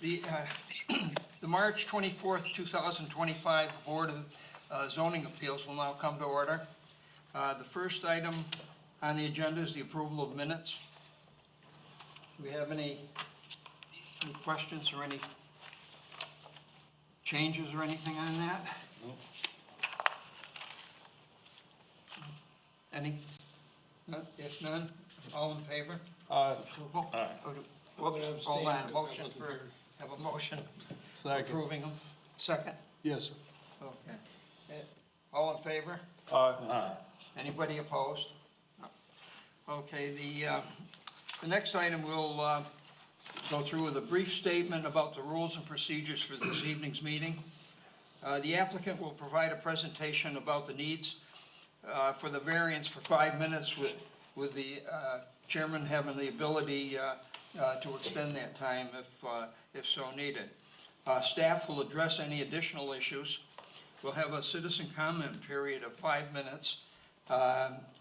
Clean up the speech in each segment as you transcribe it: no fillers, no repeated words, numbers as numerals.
The March 24th, 2025 Board of Zoning Appeals will now come to order. The first item on the agenda is the approval of minutes. Do we have any questions or any changes or anything on that? No. Any? None? If none, all in favor? Approval? Aye. Whoops, hold on, motion for, have a motion approving them. Second? Yes, sir. Okay. All in favor? Aye. Anybody opposed? No. Okay, the next item we'll go through with a brief statement about the rules and procedures for this evening's meeting. The applicant will provide a presentation about the needs for the variance for 5 minutes with the chairman having the ability to extend that time if so needed. Staff will address any additional issues. We'll have a citizen comment period of 5 minutes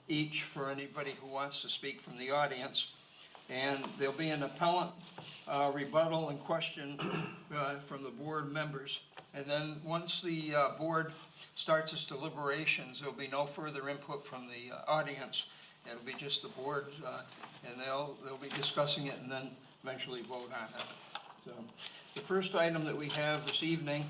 each for anybody who wants to speak from the audience. And there'll be an appellant rebuttal and question from the board members. And then once the board starts its deliberations, there'll be no further input from the audience. It'll be just the board, and they'll be discussing it and then eventually vote on it. So the first item that we have this evening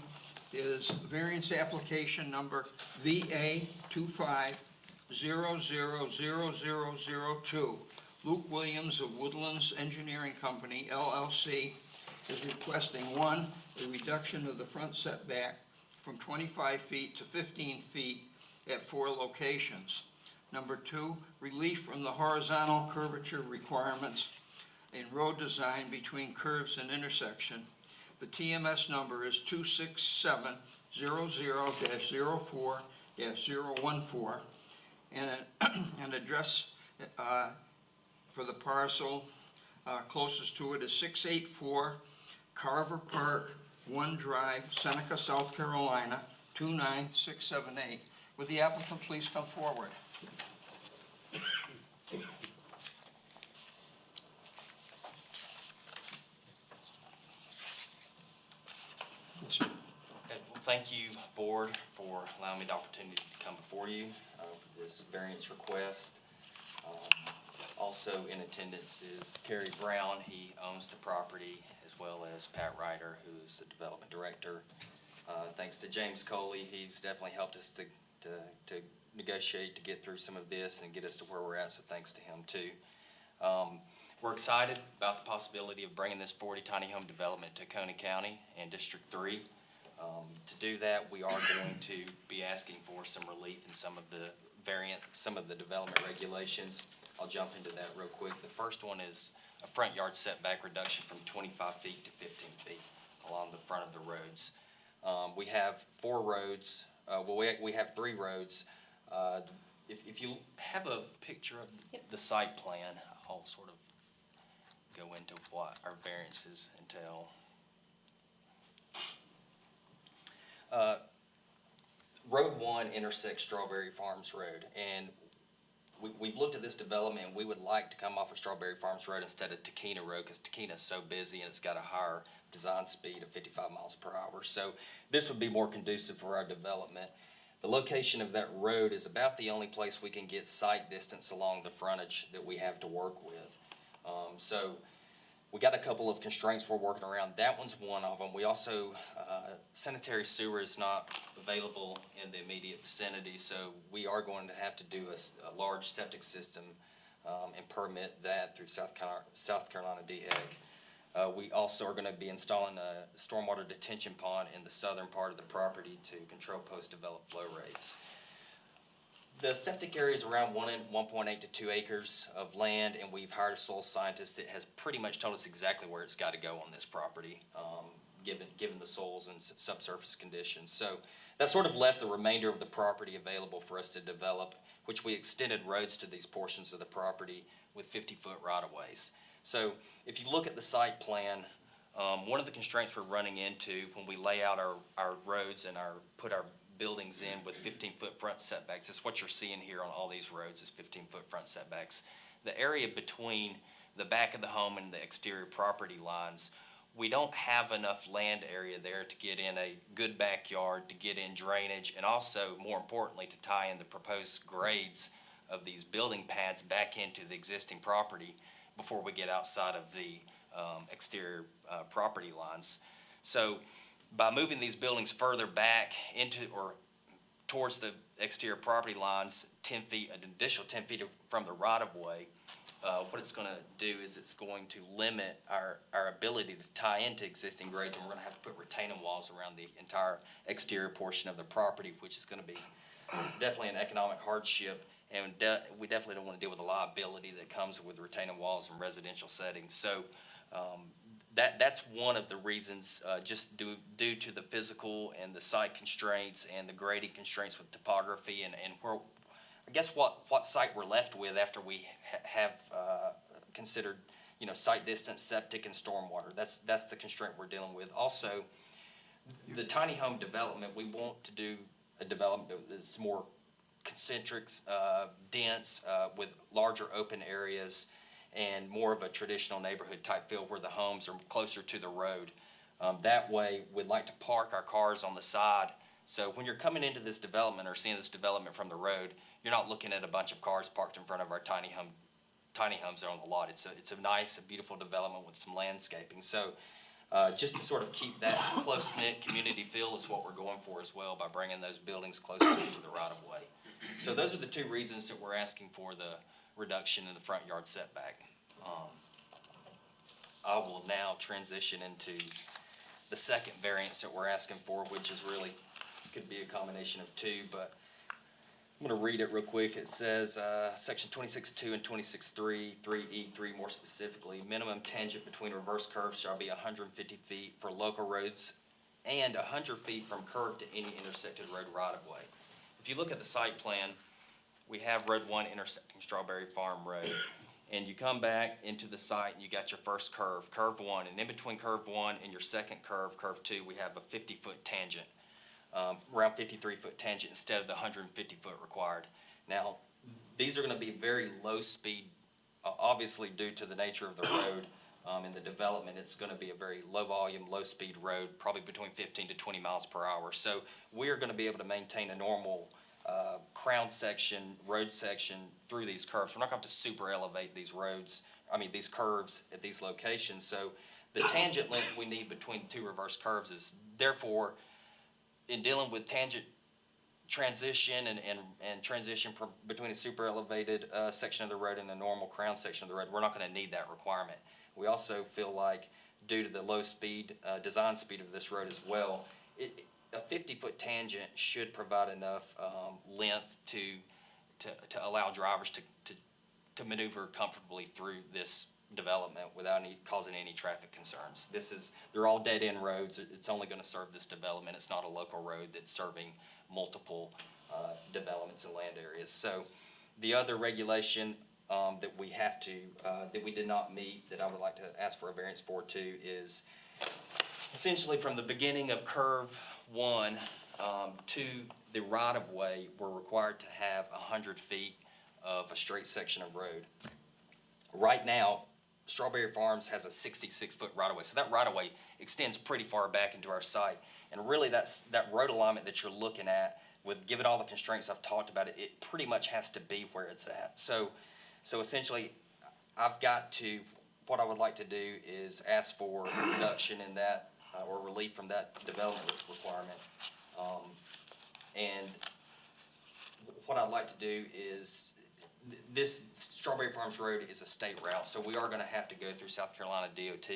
is variance application number VA 25000002. Luke Williams of Woodlands Engineering Company, LLC, is requesting, 1, a reduction of the front setback from 25 feet to 15 feet at 4 locations. Number 2, relief from the horizontal curvature requirements in road design between curves and intersection. The TMS number is 26700-04-014, and an address for the parcel closest to it is 684 Carver Park, 1 Drive, Seneca, South Carolina, 29678. Would the applicant please come forward? Yes, sir. Okay, well, thank you, Board, for allowing me the opportunity to come before you for this variance request. Also in attendance is Kerry Brown. He owns the property, as well as Pat Ryder, who is the development director. Thanks to James Coley, he's definitely helped us to negotiate to get through some of this and get us to where we're at, so thanks to him too. We're excited about the possibility of bringing this 40 tiny home development to Coney County and District 3. To do that, we are going to be asking for some relief in some of the development regulations. I'll jump into that real quick. The first one is a front yard setback reduction from 25 feet to 15 feet along the front of the roads. We have 4 roads. We have 3 roads. If you have a picture of the site plan, I'll sort of go into what our variances entail. Road 1 intersects Strawberry Farms Road, and we've looked at this development, and we would like to come off of Strawberry Farms Road instead of Takena Road, because Takena is so busy and it's got a higher design speed of 55 miles per hour. So this would be more conducive for our development. The location of that road is about the only place we can get sight distance along the frontage that we have to work with. So we got a couple of constraints we're working around. That one's one of them. We also, sanitary sewer is not available in the immediate vicinity, so we are going to have to do a large septic system and permit that through South Carolina DHEC. We also are going to be installing a stormwater detention pond in the southern part of the property to control post-developed flow rates. The septic area is around 1.8 to 2 acres of land, and we've hired a soil scientist that has pretty much told us exactly where it's got to go on this property, given the soils and subsurface conditions. So that sort of left the remainder of the property available for us to develop, which we extended roads to these portions of the property with 50-foot right-of-ways. So if you look at the site plan, one of the constraints we're running into when we lay out our roads and put our buildings in with 15-foot front setbacks is what you're seeing here on all these roads is 15-foot front setbacks. The area between the back of the home and the exterior property lines, we don't have enough land area there to get in a good backyard, to get in drainage, and also, more importantly, to tie in the proposed grades of these building pads back into the existing property before we get outside of the exterior property lines. So by moving these buildings further back into or towards the exterior property lines, 10 feet, an additional 10 feet from the right-of-way, what it's going to do is it's going to limit our ability to tie into existing grades, and we're going to have to put retaining walls around the entire exterior portion of the property, which is going to be definitely an economic hardship, and we definitely don't want to deal with the liability that comes with retaining walls in residential settings. So that's one of the reasons, just due to the physical and the site constraints and the grading constraints with topography and where, I guess what site we're left with after we have considered, site distance, septic, and stormwater. That's the constraint we're dealing with. Also, the tiny home development, we want to do a development that's more concentric, dense, with larger open areas, and more of a traditional neighborhood type feel where the homes are closer to the road. That way, we'd like to park our cars on the side. So when you're coming into this development or seeing this development from the road, you're not looking at a bunch of cars parked in front of our tiny homes there on the lot. It's a nice, beautiful development with some landscaping. So just to sort of keep that close-knit community feel is what we're going for as well by bringing those buildings closer to the right-of-way. So those are the two reasons that we're asking for the reduction in the front yard setback. I will now transition into the second variance that we're asking for, which is really, could be a combination of two, but I'm going to read it real quick. It says, section 26.2 and 26.3, 3E3 more specifically, minimum tangent between reverse curves shall be 150 feet for local roads and 100 feet from curve to any intersected road right-of-way. If you look at the site plan, we have Road 1 intersecting Strawberry Farm Road. And you come back into the site and you got your first curve, curve 1. And in between curve 1 and your second curve, curve 2, we have a 50-foot tangent, around 53-foot tangent instead of the 150-foot required. Now, these are going to be very low speed, obviously due to the nature of the road and the development. It's going to be a very low volume, low speed road, probably between 15 to 20 miles per hour. So we are going to be able to maintain a normal crown section, road section through these curves. We're not going to have to super elevate these these curves at these locations. So the tangent length we need between the two reverse curves is therefore, in dealing with tangent transition and transition between a super elevated section of the road and a normal crown section of the road, we're not going to need that requirement. We also feel like due to the low speed, design speed of this road as well, a 50-foot tangent should provide enough length to allow drivers to maneuver comfortably through this development without causing any traffic concerns. They're all dead-end roads. It's only going to serve this development. It's not a local road that's serving multiple developments and land areas. So the other regulation that we did not meet that I would like to ask for a variance for too is essentially from the beginning of curve 1 to the right-of-way, we're required to have 100 feet of a straight section of road. Right now, Strawberry Farms has a 66-foot right-of-way, so that right-of-way extends pretty far back into our site. And really, that road alignment that you're looking at, given all the constraints I've talked about, it pretty much has to be where it's at. So essentially, what I would like to do is ask for a reduction in that, or relief from that development requirement. And what I'd like to do is, this Strawberry Farms Road is a state route, so we are going to have to go through South Carolina DOT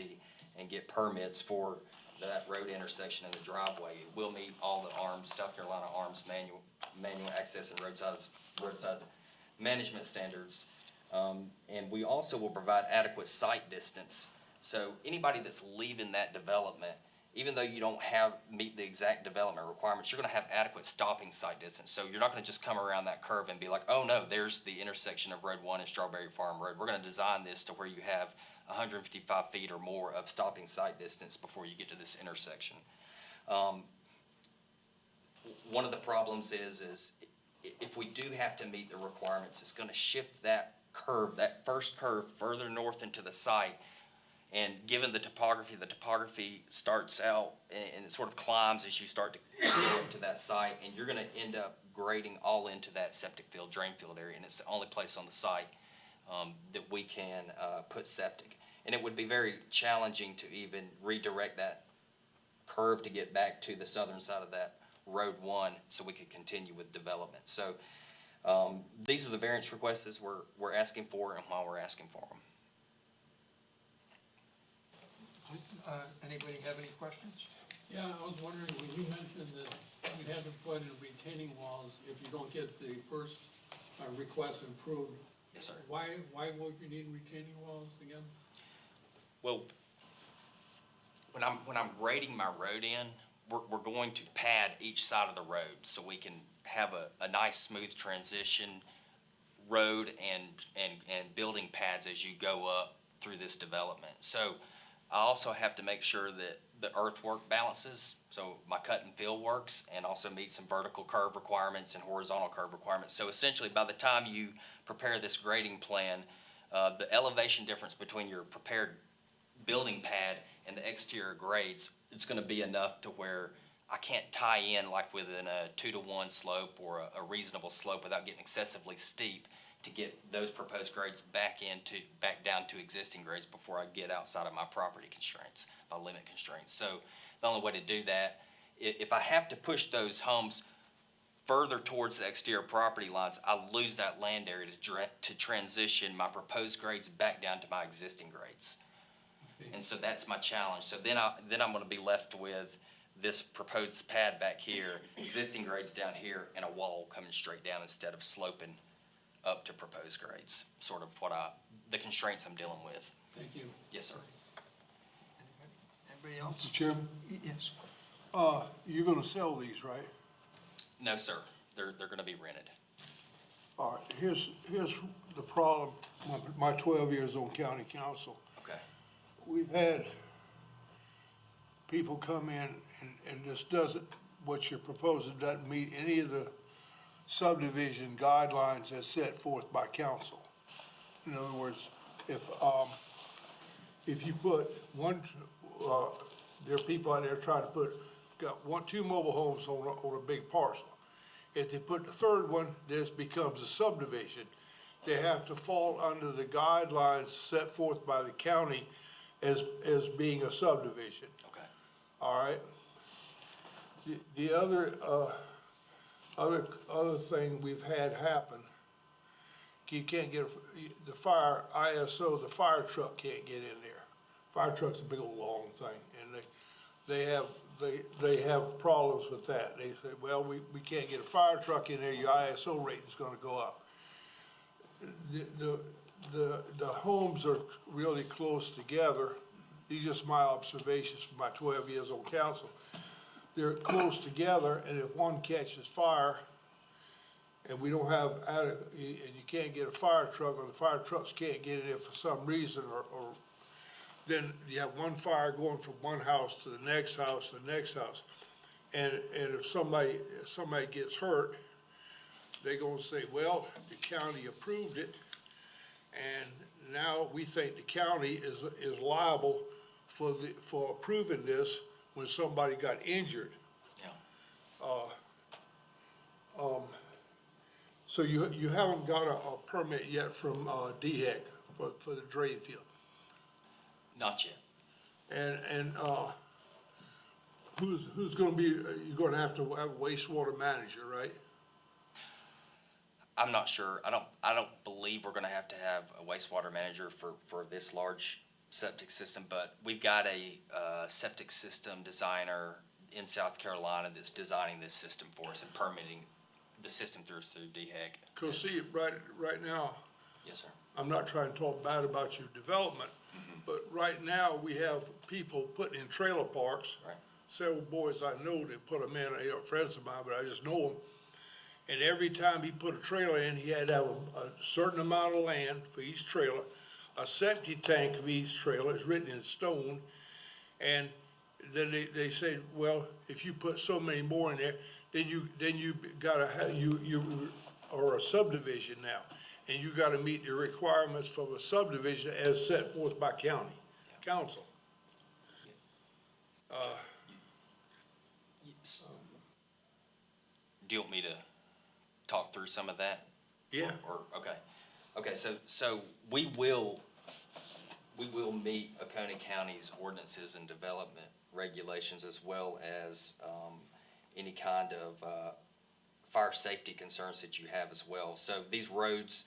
and get permits for that road intersection and the driveway. It will meet all the South Carolina ARMS manual access and roadside management standards. And we also will provide adequate site distance. So anybody that's leaving that development, even though you don't meet the exact development requirements, you're going to have adequate stopping site distance. So you're not going to just come around that curve and be like, oh no, there's the intersection of Road 1 and Strawberry Farm Road. We're going to design this to where you have 155 feet or more of stopping site distance before you get to this intersection. One of the problems is if we do have to meet the requirements, it's going to shift that curve, that first curve, further north into the site. And given the topography starts out and it sort of climbs as you start to go into that site, and you're gonna end up grading all into that septic field, drain field area, and it's the only place on the site that we can put septic. And it would be very challenging to even redirect that curve to get back to the southern side of that Road 1 so we could continue with development. So these are the variance requests we're asking for and why we're asking for them. Anybody have any questions? Yeah, I was wondering, when you mentioned that we had to put in retaining walls if you don't get the first request approved. Yes, sir. Why would you need retaining walls again? Well, when I'm grading my road in, we're going to pad each side of the road so we can have a nice smooth transition road and building pads as you go up through this development. So I also have to make sure that the earthwork balances, so my cut and fill works, and also meet some vertical curve requirements and horizontal curve requirements. So essentially, by the time you prepare this grading plan, the elevation difference between your prepared building pad and the exterior grades, it's gonna be enough to where I can't tie in like within a 2-to-1 slope or a reasonable slope without getting excessively steep to get those proposed grades back down to existing grades before I get outside of my property constraints, my limit constraints. So the only way to do that, if I have to push those homes further towards the exterior property lines, I lose that land area to transition my proposed grades back down to my existing grades. And so that's my challenge. So then I'm gonna be left with this proposed pad back here, existing grades down here, and a wall coming straight down instead of sloping up to proposed grades, sort of the constraints I'm dealing with. Thank you. Yes, sir. Anybody else? Mr. Chairman, Yes. you're gonna sell these, right? No, sir. They're gonna be rented. All right, here's the problem, my 12 years on county council. Okay. We've had people come in and this doesn't, what you're proposing doesn't meet any of the subdivision guidelines as set forth by council. In other words, if you put one, there are people out there trying to got two mobile homes on a big parcel. If they put the third one, this becomes a subdivision. They have to fall under the guidelines set forth by the county as being a subdivision, Okay. all right? The other thing we've had happen, you can't get, the fire, ISO, the fire truck can't get in there. Fire truck's a big old long thing, and they have problems with that. They say, well, we can't get a fire truck in there, your ISO rating's gonna go up. The homes are really close together. These are just my observations from my 12 years on council. They're close together, and if one catches fire, and we don't have, and you can't get a fire truck, or the fire trucks can't get in there for some reason, or then you have one fire going from one house to the next house, to the next house. And if somebody gets hurt, they're gonna say, well, the county approved it, and now we think the county is liable for approving this when somebody got injured. Yeah. So you haven't got a permit yet from DHEC for the drain field? Not yet. And who's gonna be, you're gonna have to have a wastewater manager, right? I'm not sure. I don't believe we're gonna have to have a wastewater manager for this large septic system, but we've got a septic system designer in South Carolina that's designing this system for us and permitting the system through DHEC. Cause see, right now, Yes, sir. I'm not trying to talk bad about your development, but right now, we have people putting in trailer parks. Right. Several boys I know that put them in, they are friends of mine, but I just know them. And every time he put a trailer in, he had to have a certain amount of land for each trailer, a septic tank of each trailer, it's written in stone. And then they say, well, if you put so many more in there, then you gotta have, you are a subdivision now. And you gotta meet the requirements for a subdivision as set forth by county council. Do you want me to talk through some of that? Yeah. Okay, so we will meet Oconee County's ordinances and development regulations as well as, any kind of, fire safety concerns that you have as well. So these roads,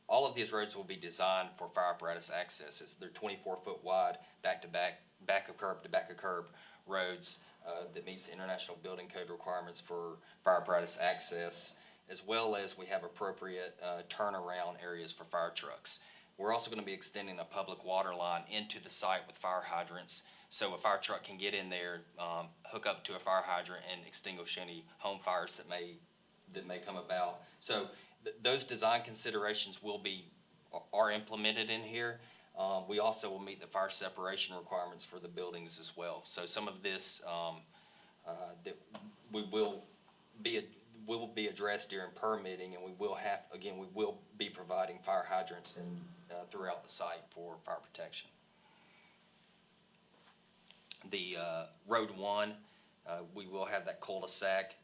all of these roads will be designed for fire apparatus accesses. They're 24-foot wide, back-to-back, back of curb to back of curb roads, that meets the International Building Code requirements for fire apparatus access, as well as we have appropriate turnaround areas for fire trucks. We're also gonna be extending a public water line into the site with fire hydrants, so a fire truck can get in there, hook up to a fire hydrant and extinguish any home fires that may come about. So those design considerations are implemented in here. We also will meet the fire separation requirements for the buildings as well. So some of this, that we will be addressed during permitting, and we will be providing fire hydrants throughout the site for fire protection. The, Road 1, we will have that cul-de-sac,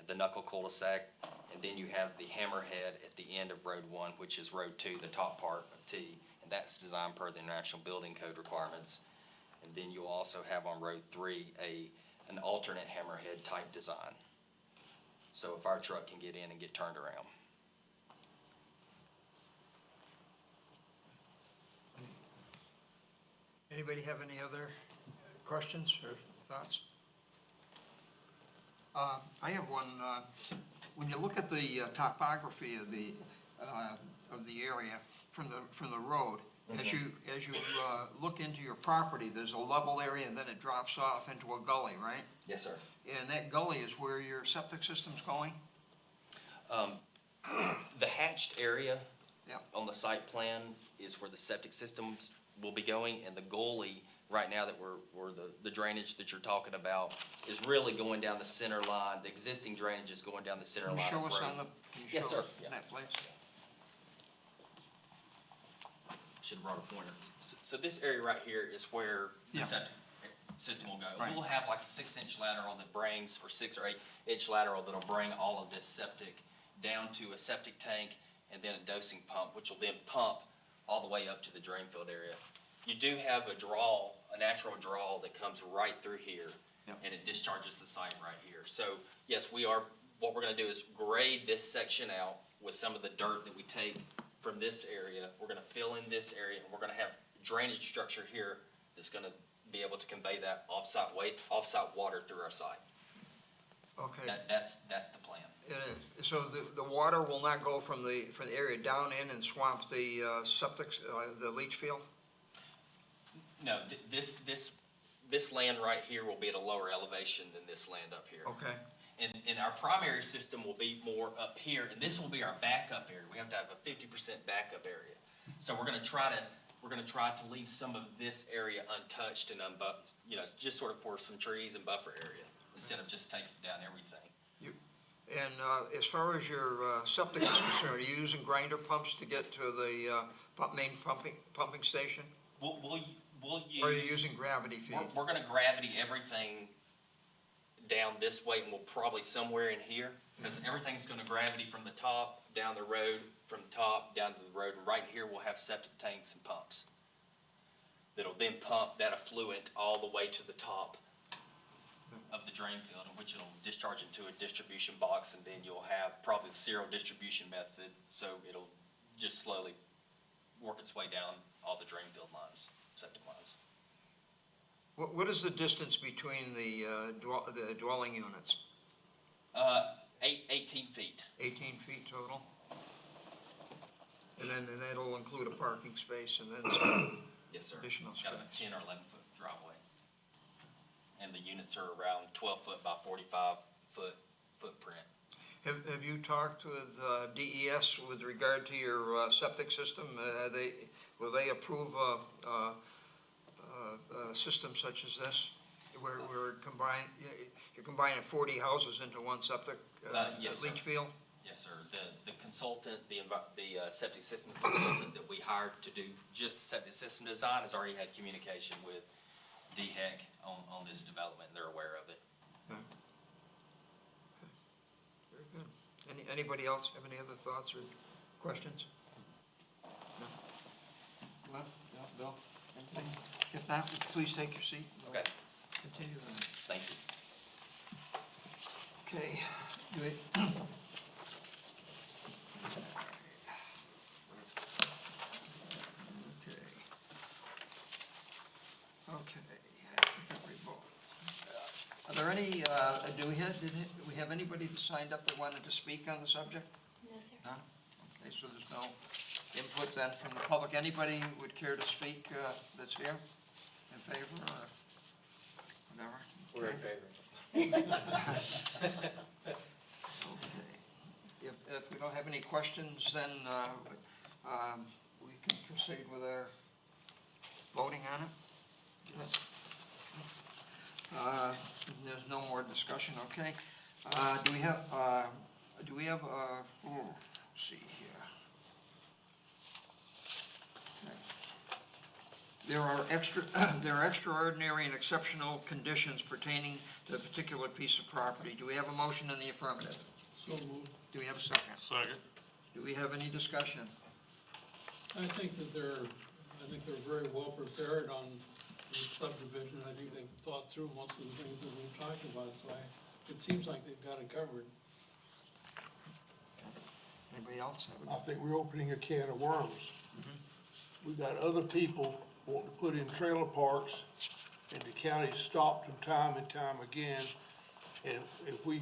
the knuckle cul-de-sac, and then you have the hammerhead at the end of Road 1, which is Road 2, the top part of T, and that's designed per the International Building Code requirements. And then you'll also have on Road 3 an alternate hammerhead type design, so a fire truck can get in and get turned around. Anybody have any other questions or thoughts? I have one. When you look at the topography of the area from the road, as you look into your property, there's a level area and then it drops off into a gully, right? Yes, sir. And that gully is where your septic system's going? The hatched area Yep. on the site plan is where the septic systems will be going, and the gully, right now that we're the drainage that you're talking about, is really going down the center line. The existing drainage is going down the center line of the road. Can you Yes, show sir. us Yeah. that, please? Should have brought a pointer. So this area right here is where the Yeah. septic system will go. Right. We'll have like a 6-inch lateral that brings, or 6 or 8-inch lateral that'll bring all of this septic down to a septic tank and then a dosing pump, which will then pump all the way up to the drain field area. You do have a natural draw that comes right through here, Yep. and it discharges the site right here. So, yes, what we're gonna do is grade this section out with some of the dirt that we take from this area. We're gonna fill in this area, and we're gonna have drainage structure here that's gonna be able to convey that off-site water through our site. Okay. That's the plan. It is. So the water will not go from the area down in and swamp the septic, the leach field? No, this land right here will be at a lower elevation than this land up here. Okay. And our primary system will be more up here, and this will be our backup area. We have to have a 50% backup area. So we're gonna try to leave some of this area untouched and just sort of for some trees and buffer area, instead of just taking down everything. And as far as your septic is concerned, are you using grinder pumps to get to the main pumping station? We'll use. Or are you using gravity feed? We're gonna gravity everything down this way, and we'll probably somewhere in here, because everything's gonna gravity from the top, down the road, from the top, down to the road. Right here, we'll have septic tanks and pumps that'll then pump that effluent all the way to the top of the drain field, in which it'll discharge into a distribution box, and then you'll have probably the serial distribution method, so it'll just slowly work its way down all the drain field lines, septic lines. What is the distance between the dwelling units? 18 feet. 18 feet total? And then that'll include a parking space and then some Yes, sir. additional Got a space? 10 or 11-foot driveway. And the units are around 12-foot by 45-foot footprint. Have you talked with DES with regard to your septic system? Will they approve a system such as this? Where you're combining 40 houses into one septic Yes, sir. leach field? Yes, sir. The consultant, the septic system consultant that we hired to do just the septic system design has already had communication with DHEC on this development, and they're aware of it. Very good. Anybody else have any other thoughts or questions? No? Glenn? No? Bill? Anything? If not, please take your seat. We'll Okay. Continue then. Thank you. Okay. Do it. Okay. Are there any, did we have anybody that signed up that wanted to speak on the subject? No, sir. None? Okay, so there's no input then from the public. Anybody who would care to speak that's here? In favor or whatever? We're in Okay. favor. Okay. If we don't have any questions, then we can proceed with our voting on it. There's no more discussion, okay? Do we have, let's see here. Okay. There are extraordinary and exceptional conditions pertaining to a particular piece of property. Do we have a motion in the affirmative? So moved. Do we have a second? Second. Do we have any discussion? I think they're very well prepared on the subdivision. I think they've thought through most of the things that we've talked about, so it seems like they've got it covered. Anybody else have I any? think we're opening a can of worms. We've got other people wanting to put in trailer parks, and the county stopped them time and time again. And if we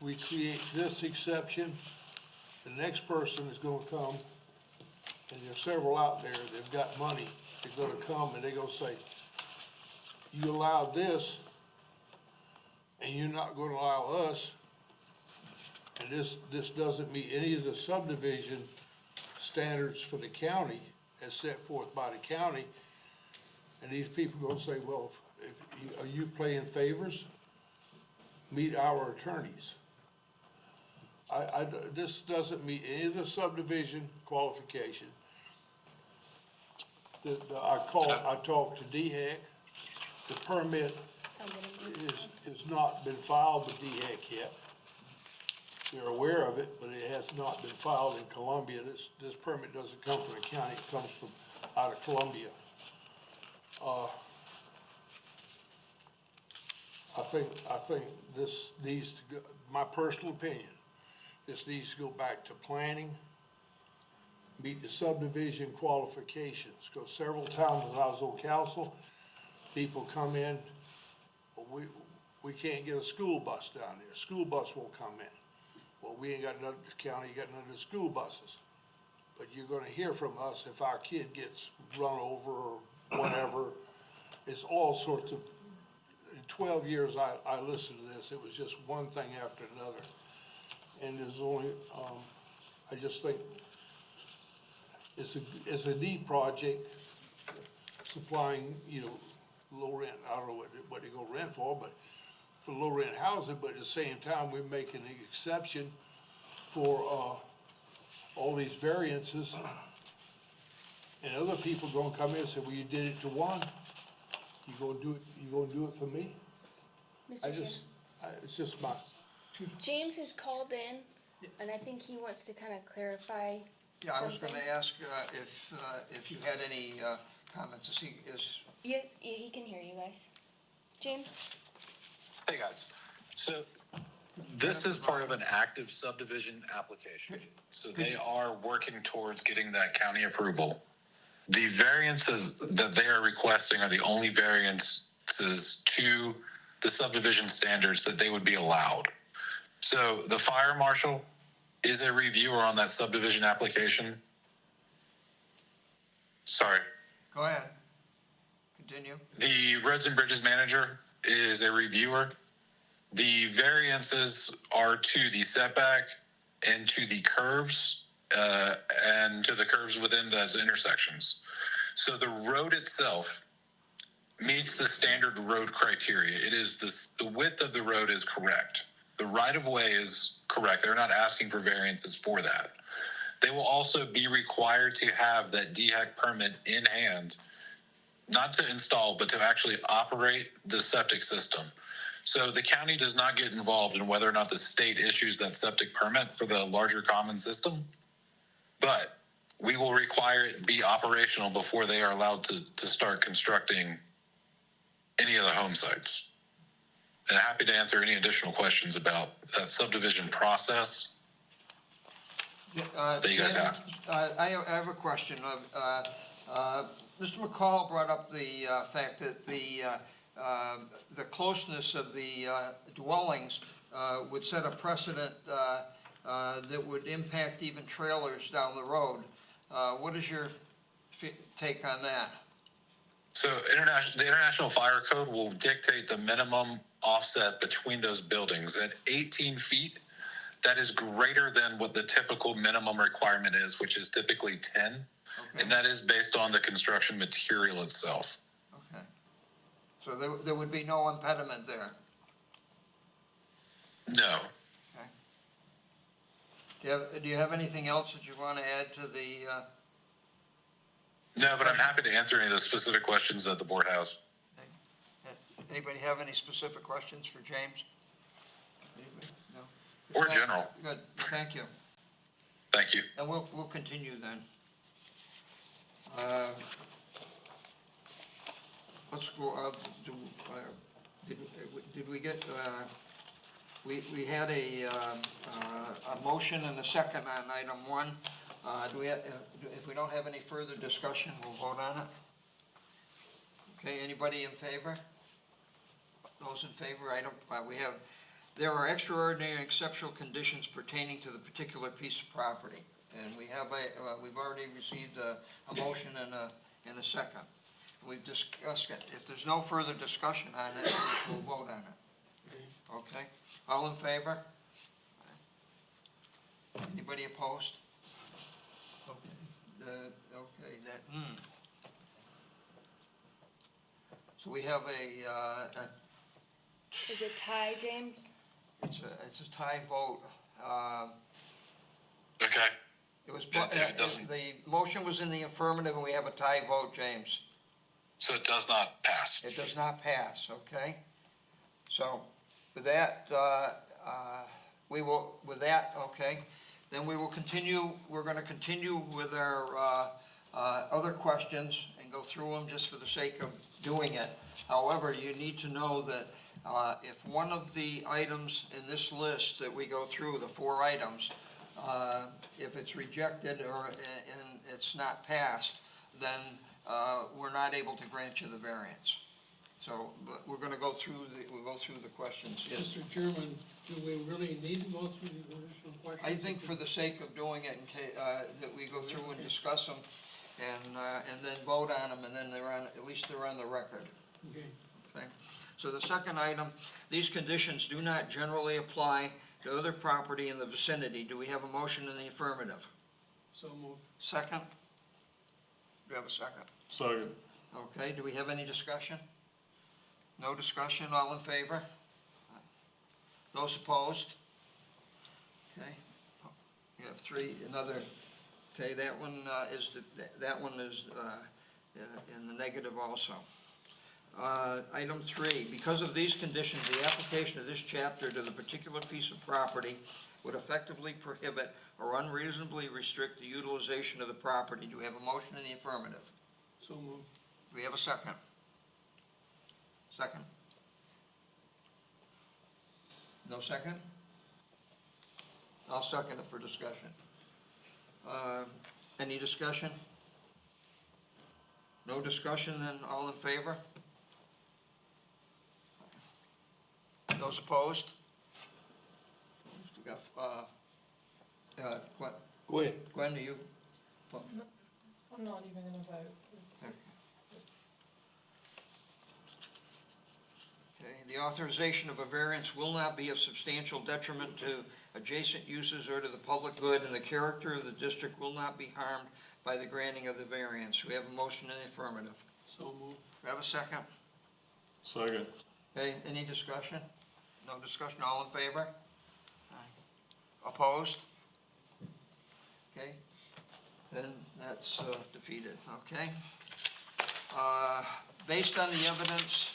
create this exception, the next person is gonna come, and there's several out there, they've got money, they're gonna come and they're gonna say, you allowed this, and you're not gonna allow us, and this doesn't meet any of the subdivision standards for the county as set forth by the county. And these people are gonna say, well, are you playing favors? Meet our attorneys. This doesn't meet any of the subdivision qualification. I talked to DHEC, the permit is not been filed with DHEC yet. They're aware of it, but it has not been filed in Columbia. This permit doesn't come from the county, it comes from out of Columbia. I think this needs to go, my personal opinion, this needs to go back to planning, meet the subdivision qualifications, because several times when I was on council, people come in, well, we can't get a school bus down there, school bus won't come in. Well, we ain't got none, the county got none of the school buses. But you're gonna hear from us if our kid gets run over or whatever. It's all sorts of, in 12 years I listened to this, it was just one thing after another. And there's only, I just think it's a neat project, supplying, low rent, I don't know what they go rent for, but for low rent housing, but at the same time, we're making an exception for, all these variances. And other people gonna come in and say, well, you did it to one, you gonna do it for me? Mr. Chairman, It's just my, James has called in, and I think he wants to kind of clarify. Yeah, I was gonna something. ask if you had any comments. Yes, he can hear you guys. James? Hey, guys. So this is part of an active subdivision application. So they are working towards getting that county approval. The variances that they are requesting are the only variances to the subdivision standards that they would be allowed. So the fire marshal is a reviewer on that subdivision application. Sorry. Go ahead. Continue. The roads and bridges manager is a reviewer. The variances are to the setback and to the curves, and to the curves within those intersections. So the road itself meets the standard road criteria. It is the width of the road is correct. The right-of-way is correct. They're not asking for variances for that. They will also be required to have that DHEC permit in hand, not to install, but to actually operate the septic system. So the county does not get involved in whether or not the state issues that septic permit for the larger common system, but we will require it be operational before they are allowed to start constructing any of the home sites. And happy to answer any additional questions about that subdivision process that you guys have. I have a question. Mr. McCall brought up the fact that the closeness of the dwellings would set a precedent that would impact even trailers down the road. What is your take on that? So the International Fire Code will dictate the minimum offset between those buildings. At 18 feet, that is greater than what the typical minimum requirement is, which is typically 10. Okay. And that is based on the construction material itself. Okay. So there would be no impediment there? No. Do you have anything else that you want to add to the, No, but I'm happy to answer any of the specific questions that the board has. anybody have any specific questions for James? Anybody? No? Or general. Good, thank you. Thank you. And we'll continue then. Let's go, did we get, we had a motion and a second on item one. Do we have, if we don't have any further discussion, we'll vote on it? Okay, anybody in favor? Those in favor, there are extraordinary and exceptional conditions pertaining to the particular piece of property. And we have we've already received a motion and a second. We've discussed it. If there's no further discussion on it, we'll vote on it. Okay? All in favor? Anybody opposed? Okay. So we have Is it tie, James? it's a tie vote. Okay. It was, It doesn't- the motion was in the affirmative, and we have a tie vote, James. So it does not pass. It does not pass, okay? So, with that, okay, then we will continue, we're gonna continue with our, other questions and go through them just for the sake of doing it. However, you need to know that, if one of the items in this list that we go through, the 4 items, if it's rejected and it's not passed, then we're not able to grant you the variance. So, but we're gonna we'll go through the questions. Yes. Mr. Chairman, do we really need to go through these additional questions? I think for the sake of doing it, that we go through and discuss them and then vote on them, and then at least they're on the record. Okay. Okay. So the second item, these conditions do not generally apply to other property in the vicinity. Do we have a motion in the affirmative? So moved. Second? Do we have a second? Second. Okay, do we have any discussion? No discussion, all in favor? Those opposed? Okay, you have 3, okay, that one is in the negative also. Item 3, because of these conditions, the application of this chapter to the particular piece of property would effectively prohibit or unreasonably restrict the utilization of the property. Do we have a motion in the affirmative? So moved. Do we have a second? Second? No second? I'll second it for discussion. Any discussion? No discussion, then all in favor? Those opposed? We got, Gwen, do you? I'm not even gonna vote. Okay, the authorization of a variance will not be of substantial detriment to adjacent uses or to the public good, and the character of the district will not be harmed by the granting of the variance. We have a motion in the affirmative. So moved. We have a second? Second. Okay, any discussion? No discussion, all in favor? Opposed? Okay, then that's defeated, okay? Based on the evidence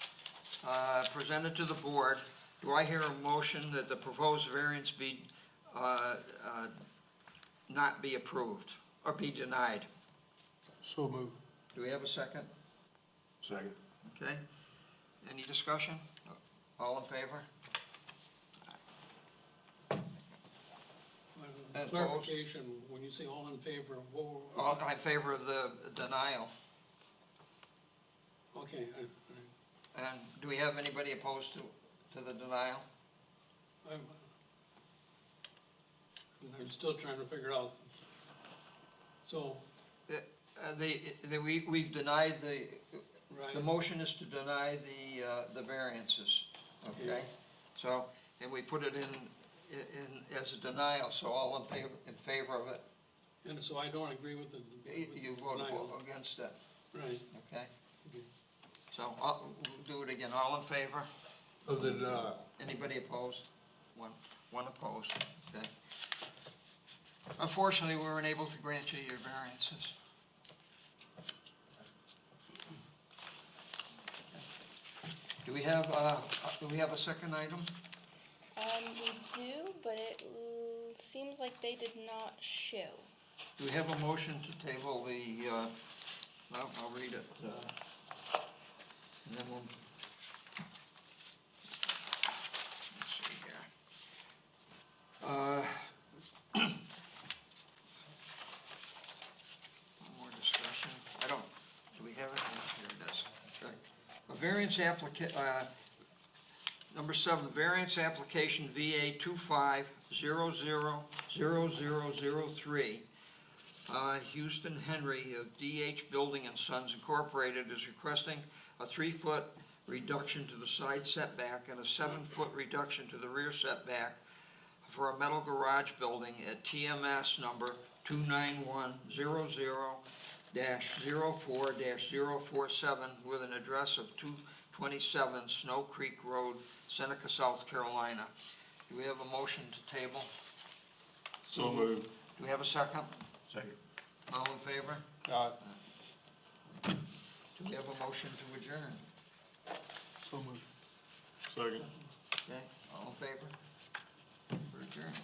presented to the board, do I hear a motion that the proposed variance be, not be approved, or be denied? So moved. Do we have a second? Second. Okay, any discussion? All in favor? And Clarification, when you say all in favor, All in favor of the denial? okay, And do we have anybody opposed to the denial? I'm still trying to figure out. So, We've denied the right, motion is to deny the variances, okay? Okay. So, and we put it in as a denial, so all in favor of it, and so I don't agree with the. you denial. vote against it, Right, okay? Okay. So, we'll do it again, all in favor? Of the denial. Anybody opposed? One opposed, okay? Unfortunately, we weren't able to grant you your variances. Do we have a second item? We do, but it seems like they did not show. Do we have a motion to table the, I'll read it, and then we'll. Let's see here. One more discussion. Do we have it? Here it is. Okay. A variance number 7, variance application VA 25000003. Houston Henry of DH Building and Sons Incorporated is requesting a 3-foot reduction to the side setback and a 7-foot reduction to the rear setback for a metal garage building at TMS number 29100-04-047 with an address of 227 Snow Creek Road, Seneca, South Carolina. Do we have a motion to table? So moved. Do we have a second? Second. All in favor? Aye. Do we have a motion to adjourn? So moved. Second. Okay, all in favor? We're adjourned.